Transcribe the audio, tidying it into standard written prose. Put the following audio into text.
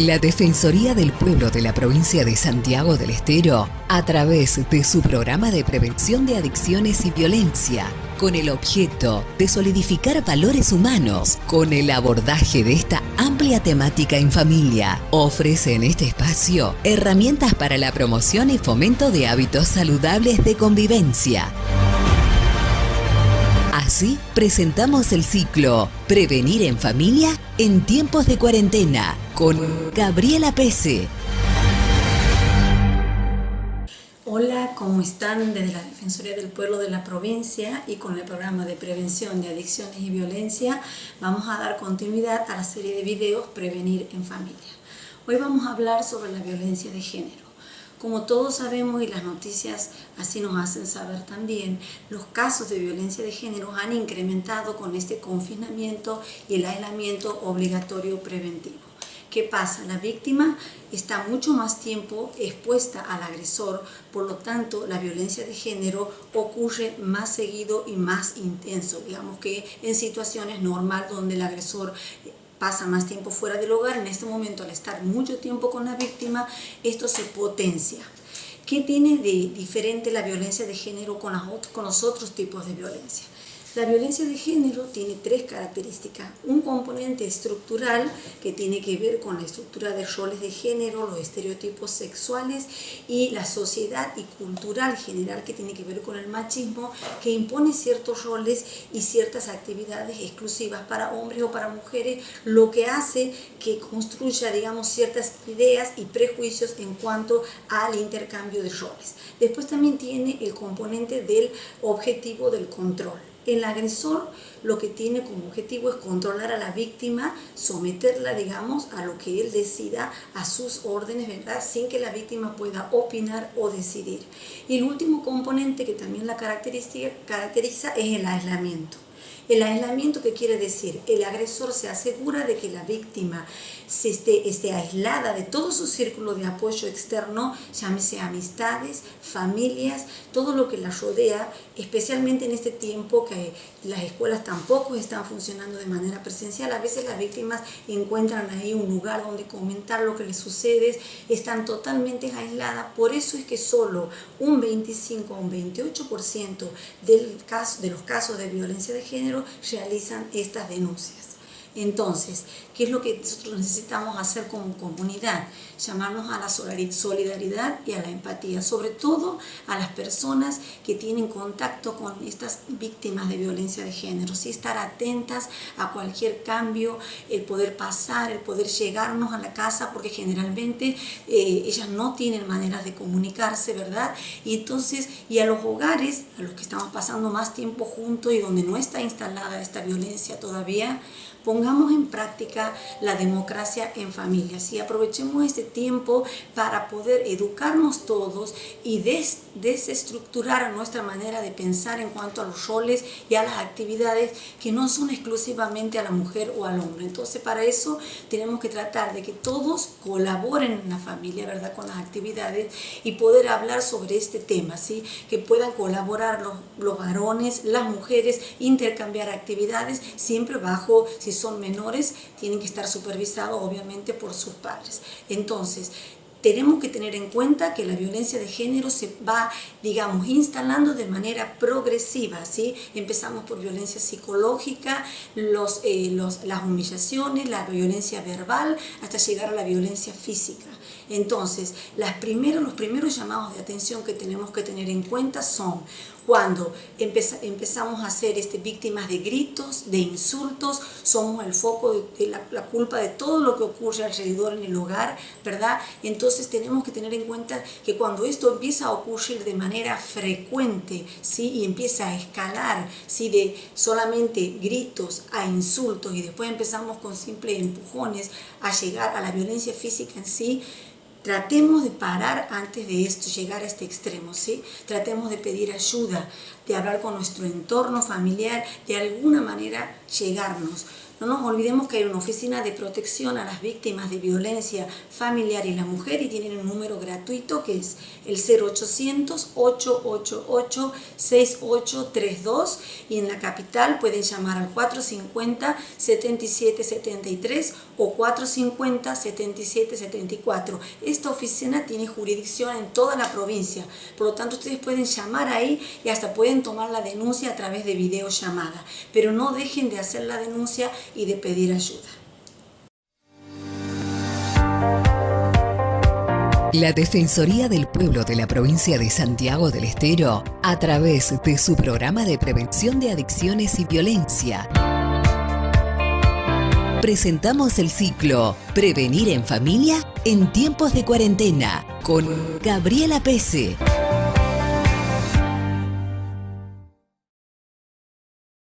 La Defensoría del Pueblo de la provincia de Santiago del Estero, a través de su programa de prevención de adicciones y violencia, con el objeto de solidificar valores humanos con el abordaje de esta amplia temática en familia, ofrece en este espacio herramientas para la promoción y fomento de hábitos saludables de convivencia. Así presentamos el ciclo Prevenir en Familia en tiempos de cuarentena con Gabriela Pese. Hola, ¿cómo están? Desde la Defensoría del Pueblo de la provincia y con el programa de prevención de adicciones y violencia vamos a dar continuidad a la serie de videos Prevenir en Familia. Hoy vamos a hablar sobre la violencia de género. Como todos sabemos y las noticias así nos hacen saber también, los casos de violencia de género han incrementado con este confinamiento y el aislamiento obligatorio preventivo. ¿Qué pasa? La víctima está mucho más tiempo expuesta al agresor, por lo tanto la violencia de género ocurre más seguido y más intenso, digamos que en situaciones normales donde el agresor pasa más tiempo fuera del hogar. En este momento, al estar mucho tiempo con la víctima, esto se potencia. ¿Qué tiene de diferente la violencia de género con los otros tipos de violencia? La violencia de género tiene tres características. Un componente estructural que tiene que ver con la estructura de roles de género, los estereotipos sexuales y la sociedad y cultural general que tiene que ver con el machismo, que impone ciertos roles y ciertas actividades exclusivas para hombres o para mujeres, lo que hace que construya, digamos, ciertas ideas y prejuicios en cuanto al intercambio de roles. Después también tiene el componente del objetivo del control. El agresor lo que tiene como objetivo es controlar a la víctima, someterla, digamos, a lo que él decida, a sus órdenes, ¿verdad? Sin que la víctima pueda opinar o decidir. Y el último componente que también la caracteriza es el aislamiento. El aislamiento, ¿qué quiere decir? El agresor se asegura de que la víctima esté aislada de todo su círculo de apoyo externo, llámese amistades, familias, todo lo que la rodea, especialmente en este tiempo que las escuelas tampoco están funcionando de manera presencial. A veces las víctimas encuentran ahí un lugar donde comentar lo que les sucede, están totalmente aisladas. Por eso es que solo un 25 o un 28% de los casos de violencia de género realizan estas denuncias. Entonces, ¿qué es lo que nosotros necesitamos hacer como comunidad? Llamarnos a la solidaridad y a la empatía, sobre todo a las personas que tienen contacto con estas víctimas de violencia de género, ¿sí? Estar atentas a cualquier cambio, el poder pasar, el poder llegarnos a la casa, porque generalmente ellas no tienen maneras de comunicarse, ¿verdad? Y entonces, y a los hogares, a los que estamos pasando más tiempo juntos y donde no está instalada esta violencia todavía, pongamos en práctica la democracia en familia, ¿sí? Aprovechemos este tiempo para poder educarnos todos y desestructurar nuestra manera de pensar en cuanto a los roles y a las actividades que no son exclusivamente a la mujer o al hombre. Entonces, para eso tenemos que tratar de que todos colaboren en la familia, ¿verdad?, con las actividades y poder hablar sobre este tema, ¿sí? Que puedan colaborar los varones, las mujeres, intercambiar actividades, siempre bajo, si son menores, tienen que estar supervisados obviamente por sus padres. Entonces, tenemos que tener en cuenta que la violencia de género se va, digamos, instalando de manera progresiva, ¿sí? Empezamos por violencia psicológica, las humillaciones, la violencia verbal, hasta llegar a la violencia física. Entonces, los primeros llamados de atención que tenemos que tener en cuenta son cuando empezamos a ser víctimas de gritos, de insultos, somos el foco de la culpa de todo lo que ocurre alrededor en el hogar, ¿verdad? Entonces tenemos que tener en cuenta que cuando esto empieza a ocurrir de manera frecuente, ¿sí? Y empieza a escalar, ¿sí? De solamente gritos a insultos y después empezamos con simples empujones a llegar a la violencia física en sí, tratemos de parar antes de esto, llegar a este extremo, ¿sí? Tratemos de pedir ayuda, de hablar con nuestro entorno familiar, de alguna manera llegarnos. No nos olvidemos que hay una oficina de protección a las víctimas de violencia familiar y la mujer y tienen un número gratuito que es el 0800-888-6832 y en la capital pueden llamar al 450-7773 o 450-7774. Esta oficina tiene jurisdicción en toda la provincia, por lo tanto ustedes pueden llamar ahí y hasta pueden tomar la denuncia a través de videollamada, pero no dejen de hacer la denuncia y de pedir ayuda. La Defensoría del Pueblo de la provincia de Santiago del Estero, a través de su programa de prevención de adicciones y violencia, presentamos el ciclo Prevenir en Familia en tiempos de cuarentena con Gabriela Pese.